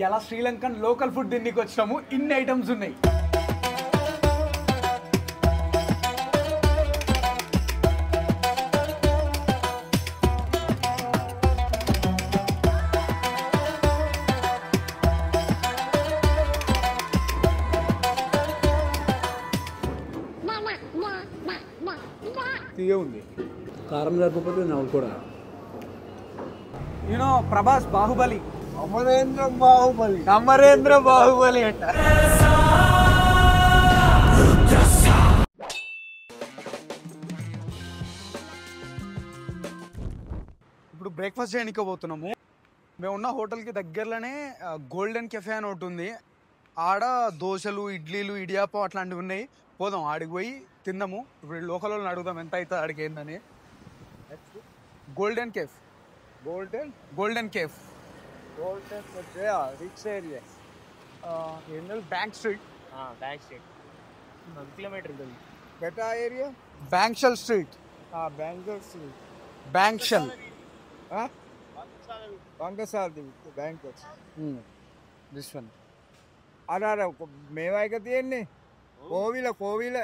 ఇలా Sri Lankan local food తిండికి వచ్చినాము. ఇన్ని ఐటమ్స్ ఉన్నాయి. తీయ ఉంది, కారం లేకపోతే నవ్వు కూడా. యూనో ప్రభాస్ బాహుబలి, అమరేంద్ర బాహుబలి, అమరేంద్ర బాహుబలి అంట. ఇప్పుడు బ్రేక్ఫాస్ట్ చేయడానికి పోతున్నాము. మేము ఉన్న హోటల్కి దగ్గరలోనే గోల్డెన్ కెఫే అని ఒకటి ఉంది. ఆడ దోశలు, ఇడ్లీలు, ఇడియాపం అట్లాంటివి ఉన్నాయి. పోదాం, ఆడికి పోయి తిందాము. ఇప్పుడు లోకల్ వాళ్ళని అడుగుదాం ఎంత అవుతుంది ఆడికి ఏందని. Golden cafe, golden cafe, rich area, bank street, bank street 1 kilometre ఉంటుంది. బెటా ఏరియా, బ్యాంక్షల్ స్ట్రీట్, బ్యాంగల్ స్ట్రీట్, బ్యాంక్షల్, వంగసారది బ్యాంక్ దిస్ వన్. అరే మేమైతే తీయండి. కోవిల కోవిల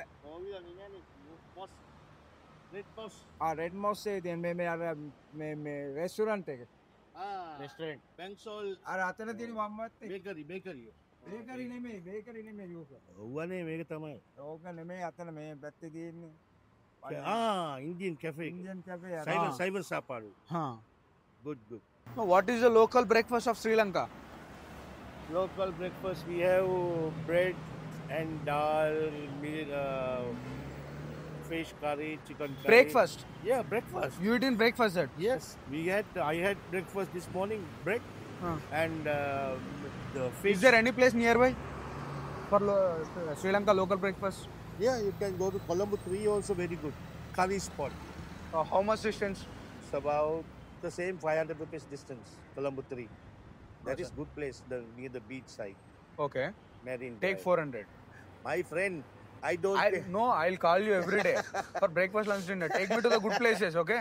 రెడ్ మౌస్ మేము రెస్టారెంట్ रेस्टोरेंट बैंक्सॉल अरे अतने दिन मम्मत बेकरी बेकरी बेकरी नहीं में यूका हुआ नहीं मेरे तमाम ओके नहीं में अतने में बत्ती दिन इंडियन कैफे यार साइबर साइबर सापाडू हाँ, good good. what is the local breakfast of Sri Lanka? Local breakfast we have bread and dal, fish curry, chicken curry. Breakfast? Yeah, breakfast. You eat in breakfast that? Yes, I had breakfast this morning, bread and the fish. Is there any place nearby for Sri Lanka local breakfast? Yeah, you can go to Colombo 3 also, very good curry spot. How much distance? It's about the same 500 rupees distance, Colombo 3. That is good place, near the beach side. Okay. Marine Take Drive. 400. My friend, I don't pay. No, I'll call you every day for breakfast, lunch, dinner. Take me to the good places, okay?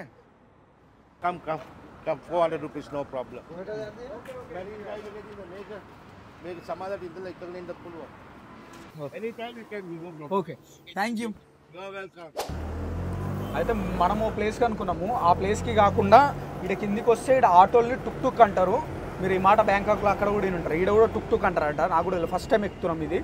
Come, 400 rupees, no problem. Marine Drive make samadhi indala ikkada ninda pulwa. Anytime you can go, bro. Okay. Thank you. You're welcome. అయితే మనము ప్లేస్కి అనుకున్నాము. ఆ ప్లేస్కి కాకుండా ఇక్కడ కిందికి వస్తే ఇక్కడ ఆటోల్ని టుక్ టుక్ అంటారు. మీరు ఈ మాట బ్యాంకాక్లో అక్కడ కూడా ఉంటారు. ఇక్కడ కూడా టుక్ టుక్ అంటారంట. నాకు కూడా ఫస్ట్ టైం ఎక్కుతున్నాం ఇది.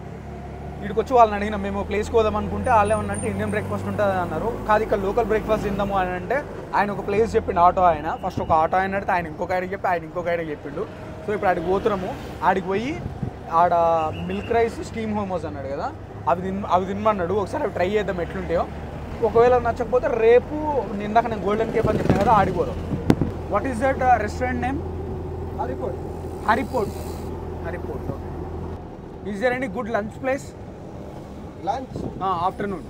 ఇక్కడికి వచ్చి వాళ్ళని అడిగినాం, మేము ప్లేస్కి పోదాం అనుకుంటే వాళ్ళు ఏమన్నంటే ఇండియన్ బ్రేక్ఫాస్ట్ ఉంటుంది అన్నారు. కాదు ఇక్కడ లోకల్ బ్రేక్ఫాస్ట్ తిందాము అని అంటే ఆయన ఒక ప్లేస్ చెప్పిండు. ఆటో ఆయన ఫస్ట్ ఒక ఆటో ఆయన అడిగితే ఆయన ఇంకొక ఐడికి చెప్పి ఆయన ఇంకొక ఐడికి చెప్పిండు. సో ఇప్పుడు ఆడికి పోతున్నాము. ఆడికి పోయి ఆడ మిల్క్ రైస్, స్టీమ్ మోమోస్ అన్నాడు కదా, అవి తినమన్నాడు. ఒకసారి అవి ట్రై చేద్దాం ఎట్లుంటాయో. ఒకవేళ నచ్చకపోతే రేపు ఇందాక నేను గోల్డెన్ కేఫ్ అని చెప్పాను కదా, ఆడిపోదాం. What is that restaurant name? हरिपोर्ट హరిపోర్ట్. హరిపోర్ట్. Okay. Is there any good lunch place? Lunch afternoon.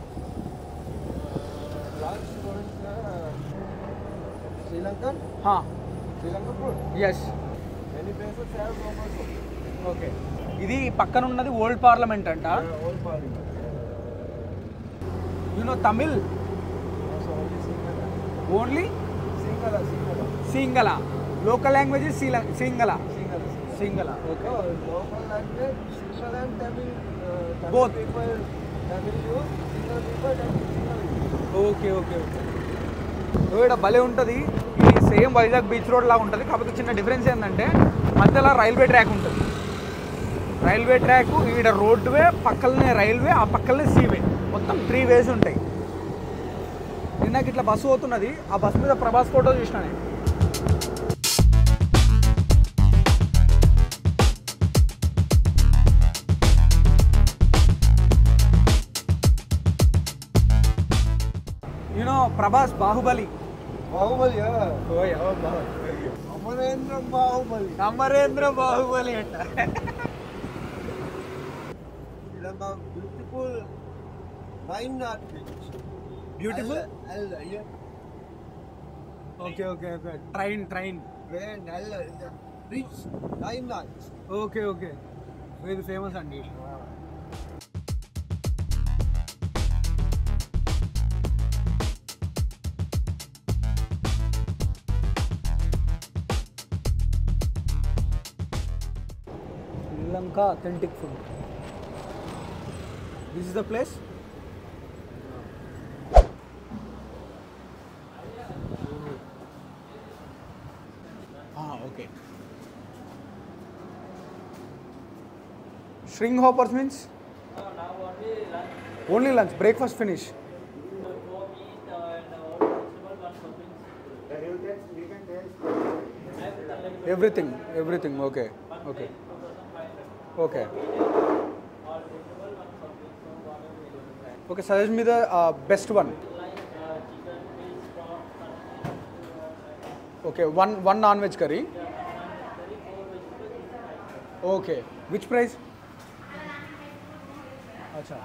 Sri Lankan food yes. many places have local food. Okay. ఇది పక్కన ఉన్నది ఓల్డ్ పార్లమెంట్ అంట. Old parliament. You know Tamil? Also only only Sinhala. సింగళ. Local language సింగళ. సింగళ. Okay. Local language Sinhala and Tamil. Both. People Tamil use, Sinhala people Sinhala use. Okay okay okay. ఇక్కడ భలే ఉంటుంది. ఇది same Vizag beach road లాగా ఉంటుంది. కాకపోతే చిన్న difference ఏంటంటే మధ్యలో రైల్వే ట్రాక్ ఉంటుంది. రైల్వే ట్రాక్, ఇక్కడ రోడ్వే, పక్కలనే రైల్వే, ఆ పక్కలనే సీవే, మొత్తం 3 వేస్ ఉంటాయి. నిన్నకి ఇట్లా బస్సు పోతున్నది. ఆ బస్సు మీద ప్రభాస్ ఫోటో చూసిన నేను. యూనో ప్రభాస్ బాహుబలి. బాహుబలి ఓయ్ అమరేంద్ర బాహుబలి. అమరేంద్ర బాహుబలి అంట. ఇదంతా beautiful fine art beach. Beautiful. yeah. Okay okay okay. Train. When bridge fine art. Okay okay. ఇది ఫేమస్ అండి. Sri Lanka authentic food. This is the place. Okay. Shrimp hoppers means? No, now only lunch. Only lunch. Breakfast finish. So, 4 meat and all vegetable, 1 toppings. Everything. Okay. Okay. 2,500. Okay. All vegetable, 1 topping. So, whatever you want to try. Okay. Suggest me the best one. Like chicken, fish, prawn, Okay. One non-veg curry. curry, 4 vegetables, Okay. Which price? Acha.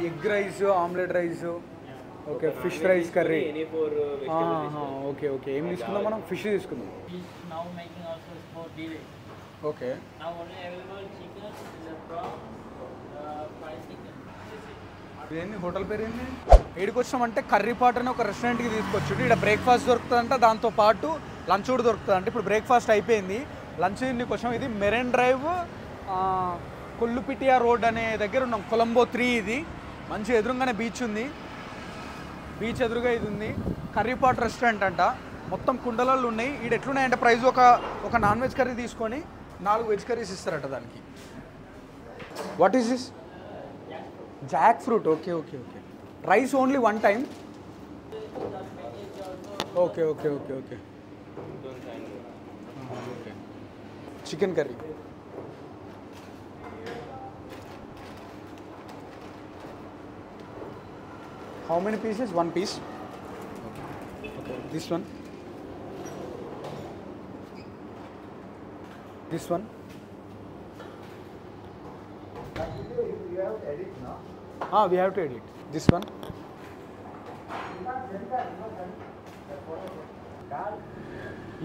Egg rice, omelette rice. Okay. Fish rice curry. Any 4 vegetables. Okay. Em తీసుకుందాం మనం fish తీసుకుందాం. Fish now making also is more delay. Okay. Now only available chicken, prawn, fried chicken. ఏంది hotel పేరు ఏంది? ఏడికి వచ్చామంటే కర్రీపాట్ అని ఒక రెస్టారెంట్కి తీసుకొచ్చి ఇక్కడ బ్రేక్ఫాస్ట్ దొరుకుతుందంట, దాంతో పాటు లంచ్ కూడా దొరుకుతుంది. ఇప్పుడు బ్రేక్ఫాస్ట్ అయిపోయింది, లంచ్ తిండికి వచ్చాం. ఇది మెరైన్ డ్రైవ్ కొల్లుపిటియా రోడ్ అనే దగ్గర ఉన్నాం. కొలంబో 3 ఇది. మంచి ఎదురుగానే బీచ్ ఉంది, బీచ్ ఎదురుగా ఇది ఉంది. కర్రీపాట్ రెస్టారెంట్ అంట, మొత్తం కుండలలో ఉన్నాయి. ఈడ ఎట్లున్నాయంటే ప్రైస్ ఒక నాన్ వెజ్ కర్రీ తీసుకొని 4 వెజ్ కర్రీస్ ఇస్తారట దానికి. What is this? Jack fruit. Okay. Rice only 1 time. Okay. Chicken curry. How many pieces? 1 piece. Okay. This one. This one. You have to edit now. We have to edit. This one.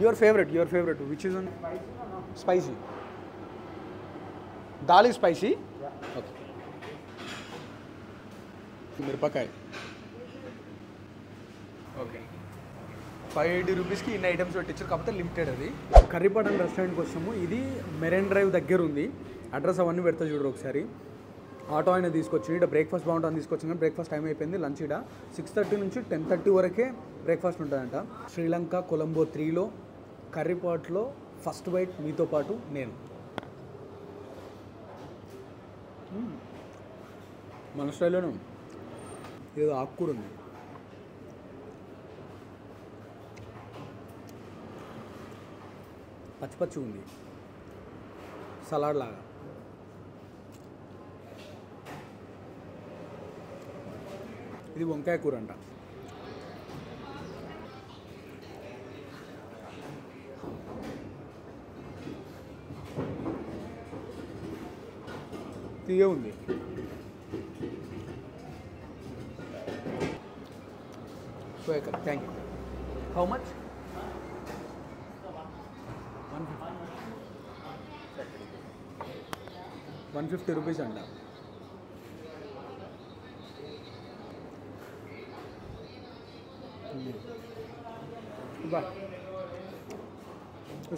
Your favorite. Which is one? Spicy. Dal is spicy? Yeah. Okay. మిరపకాయ. Okay. 580 రూపీస్కి ఇన్ని items పెట్టించారు, కాకపోతే limited. అది కర్రీపాట్ and రెస్టారెంట్కి వచ్చాము. ఇది marine drive దగ్గర ఉంది. అడ్రస్ అవన్నీ పెడతా చూడరు ఒకసారి. ఆటో అయినా తీసుకొచ్చి ఇక్కడ బ్రేక్ఫాస్ట్ బాగుంటుంది తీసుకొచ్చాను, కానీ బ్రేక్ఫాస్ట్ టైం అయిపోయింది. లంచ్ ఇక్కడ 6:30 నుంచి 10:30 వరకే బ్రేక్ఫాస్ట్ ఉంటుందంట. శ్రీలంక కొలంబో 3లో కర్రీపాట్లో ఫస్ట్ బైట్ మీతో పాటు నేను. మన స్టైల్లోనే ఏదో ఆకుకూర ఉంది. పచ్చి ఉంది, సలాడ్ లాగా. ఇది వంకాయ కూర అంట. తీయ ఉంది. Welcome. Thank you. How much? 150 rupees అంట. బా,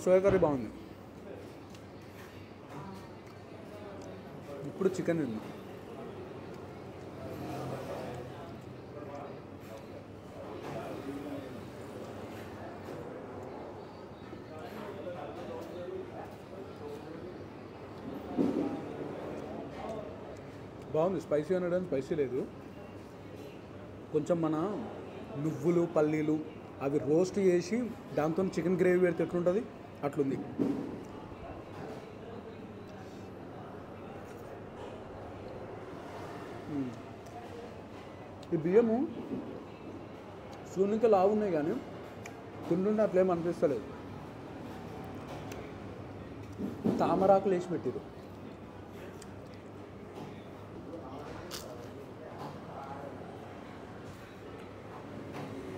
సోయా కర్రీ బాగుంది. ఇప్పుడు చికెన్ తిన్నా. బాగుంది. స్పైసీ అనడానికి స్పైసీ లేదు. కొంచెం మన నువ్వులు పల్లీలు అవి రోస్ట్ చేసి దాంతో చికెన్ గ్రేవీ పెడితే ఎట్లుంటుంది అట్లుంది. ఈ బియ్యము సూర్యునికి లావు ఉన్నాయి, కానీ తింటుంటే అట్లేం అనిపిస్తలేదు. తామరాకులు వేసి పెట్టిరు.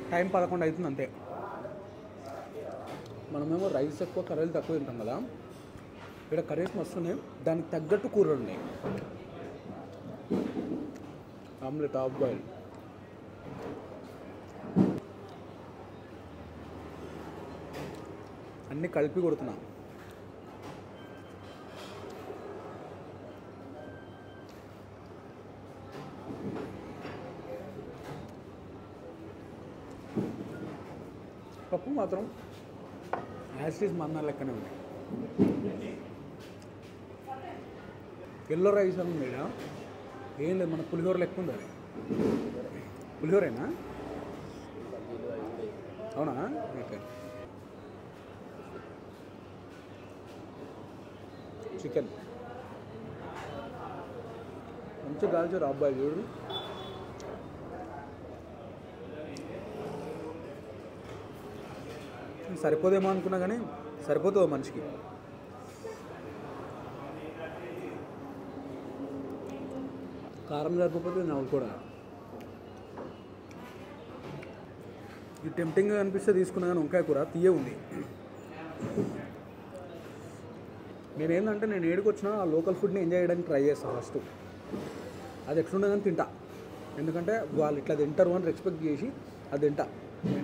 టైం 11 అవుతుంది అంతే. మనమేమో రైస్ ఎక్కువ కర్రీలు తక్కువ తింటాం కదా, ఇక్కడ కర్రీస్ మస్తున్నాయి, దానికి తగ్గట్టు కూరలు ఉన్నాయి. ఆమ్లెట్, హాఫ్ బాయిల్, అన్నీ కలిపి కొడుతున్నా. పప్పు మాత్రం యాసిటీస్ మన్న లెక్కనే ఉంది. ఎల్లో రైస్ అని ఉంది ఈడ. ఏం లేదు, మన పులిహోర లెక్క ఉంది అది. పులిహోరేనా? అవునా? ఓకే. చికెన్ మంచిగా కాల్చారు అబ్బాయి చూడు. సరిపోదేమో అనుకున్నా కానీ సరిపోతుంది మనిషికి. కారం సరిపోతే నవ్వు కూడా. ఇది టెంప్టింగ్గా అనిపిస్తే తీసుకున్నా కానీ వంకాయ కూర తీయ ఉంది. నేను ఏడుకు వచ్చినా ఆ లోకల్ ఫుడ్ని ఎంజాయ్ చేయడానికి ట్రై చేస్తాను ఫస్ట్. అది ఎట్లుండే కానీ తింటా, ఎందుకంటే వాళ్ళు ఇట్లా తింటారు అని రెస్పెక్ట్ చేసి అది తింటా.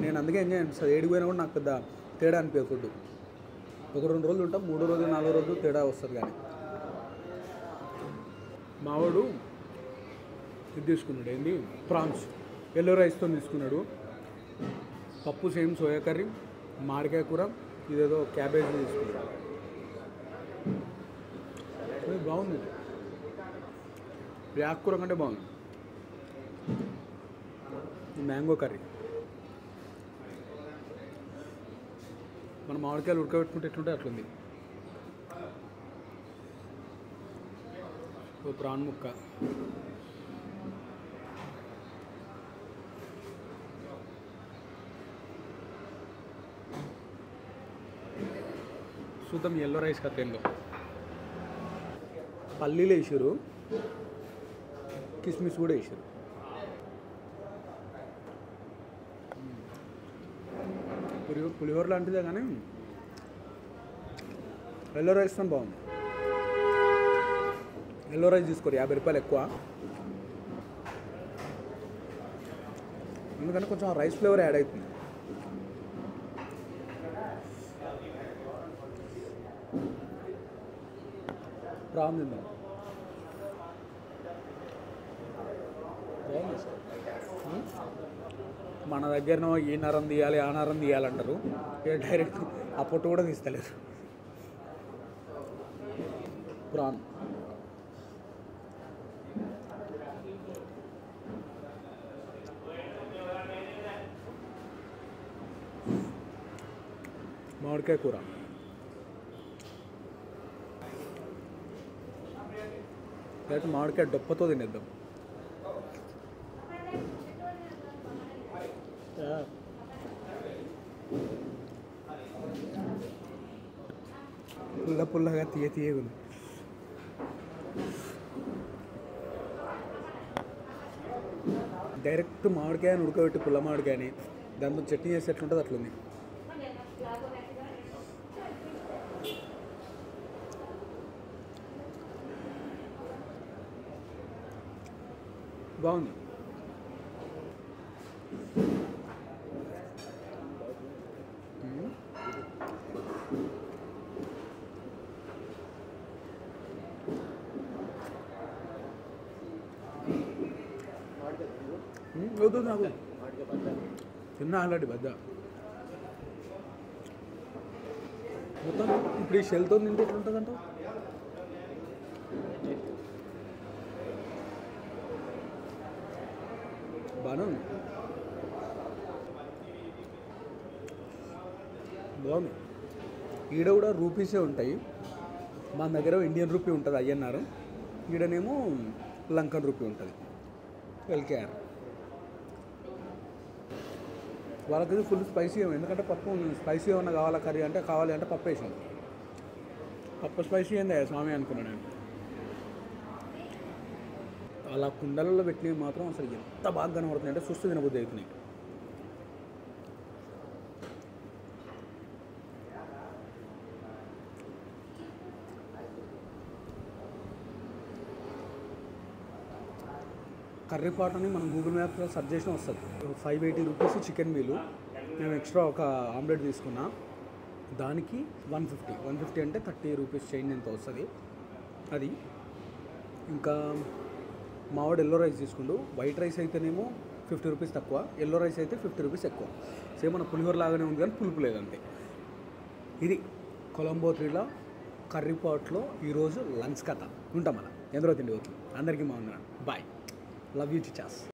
నేను అందుకే ఎంజాయ్ అనిపిస్తుంది. ఏడికి పోయినా కూడా నాకు పెద్ద తేడా అనిపించదు ఫుడ్. ఒక 2 రోజులు ఉంటాం, 3 రోజులు 4 రోజులు తేడా వస్తుంది. కానీ మావాడు ఇది తీసుకున్నాడు, ఏంటి ప్రాన్స్ ఎల్లో రైస్తో తీసుకున్నాడు. పప్పు సేమ్ సోయా కర్రీ, మామిడికాయ కూర, ఇదేదో క్యాబేజీ తీసుకున్నాడు. బాగుంది, బ్లాక్ కూర కంటే బాగుంది. మ్యాంగో కర్రీ మన మామిడికాయలు ఉడకబెట్టుకుంటే ఎట్లుంటే అట్లుంది. ఓ ప్రాన్ ముక్క, చూద్దాం ఎల్లో రైస్ కథ ఏందో. పల్లీలు వేసారు, కిస్మిస్ కూడా వేసారు. పులిహోర లాంటిదే కానీ ఎల్లో రైస్తో బాగుంది. ఎల్లో రైస్ తీసుకోరు, 50 రూపాయలు ఎక్కువ. ఎందుకంటే కొంచెం రైస్ ఫ్లేవర్ యాడ్ అవుతుంది. ప్రాన్ తిందాం. మన దగ్గరనో ఈ నరం తీయాలి ఆ నరం తీయాలంటారు, డైరెక్ట్ ఆ పొట్టు కూడా తీస్తలేరు. ప్రాన్ మామిడికాయ కూర, లేకపోతే మామిడికాయ డొప్పతో తినేద్దాం. పుల్లగా తీయగా ఉంది. డైరెక్ట్ మామిడికాయని ఉడకబెట్టి పుల్ల మామిడికాయని దాంతో చట్నీ చేసి ఎట్లుంటుంది అట్లుంది. బాగుంది. వద్దు నాకు చిన్న ఆల్రెడీ బద్ద మొత్తం. ఇప్పుడు ఈ షెల్తో తింటే ఎట్లుంటుందంట? బాగానే ఉంది, బాగుంది. ఈడ కూడా రూపీసే ఉంటాయి. మన దగ్గర ఇండియన్ రూపీ ఉంటుంది అయ్యన్నారు, ఈడనేమో లంకన్ రూపీ ఉంటుంది ఎల్కేఆర్. వాళ్ళకి ఫుల్ స్పైసీ, ఎందుకంటే పప్పు స్పైసీ ఏమన్నా కావాలా కర్రీ అంటే కావాలి అంటే పప్పు వేసాను. పప్పు స్పైసీ ఏందా స్వామి అనుకున్నాను నేను. అలా కుండలలో పెట్టినవి మాత్రం అసలు ఎంత బాగా కనబడుతుంది అంటే సుస్తు తినబుద్ధి అవుతున్నాయి. కర్రీ పాట్ అని మనం గూగుల్ మ్యాప్లో సెర్చ్ చేసినా వస్తుంది. 580 రూపీస్ చికెన్ మీలు. మేము ఎక్స్ట్రా ఒక ఆమ్లెట్ తీసుకున్నా, దానికి 150 అంటే 30 రూపీస్ చేంజ్ ఎంత వస్తుంది అది. ఇంకా మావాడు ఎల్లో రైస్ తీసుకుండు. వైట్ రైస్ అయితేనేమో 50 రూపీస్ తక్కువ, ఎల్లో రైస్ అయితే 50 రూపీస్ ఎక్కువ. సేమ్ మన పులిహోర లాగానే ఉంది కానీ పులుపు లేదంతే. ఇది కొలంబో 3లో కర్రీపాట్లో ఈరోజు లంచ్ కథ. ఉంటాం అలా ఎందరో తిండి పోతుంది. అందరికీ బాగున్నాను. బాయ్. Love you Chichas.